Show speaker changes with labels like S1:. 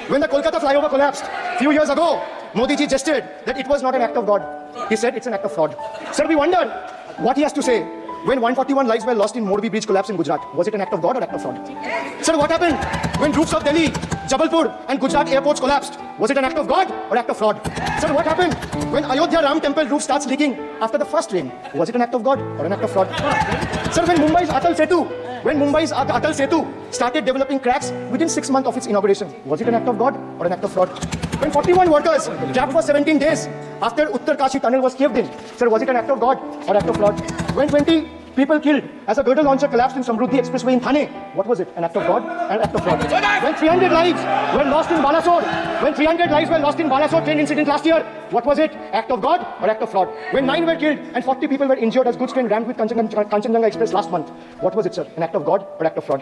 S1: When the Kolkata flyover collapsed few years ago, Modi ji gestured that it was not an act of God. He said it's an act of fraud. Sir, we wonder what he has to say. When 141 lives were lost in Morbi bridge collapse in Gujarat, was it an act of God or act of fraud? Sir, what happened when roofs of Delhi, Jabalpur and Gujarat airports collapsed? Was it an act of God or act of fraud? Sir, what happened when Ayodhya Ram temple roof starts leaking after the first rain? Was it an act of God or an act of fraud? Sir, when Mumbai's Atal Setu started developing cracks within 6 months of its inauguration, was it an act of God or an act of fraud? When 41 workers trapped for 17 days after Uttarkashi tunnel was caved in, sir, was it an act of God or act of fraud? When 20 people killed as a girdle launcher collapsed in Samruddhi Expressway in Thane, what was it? An act of God and an act of fraud? When 300 lives were lost in Balasore train incident last year, what was it? Act of God or act of fraud? When 9 were killed and 40 people were injured as goods train rammed with Kanchenjunga Express last month, what was it, sir? An act of God or act of fraud?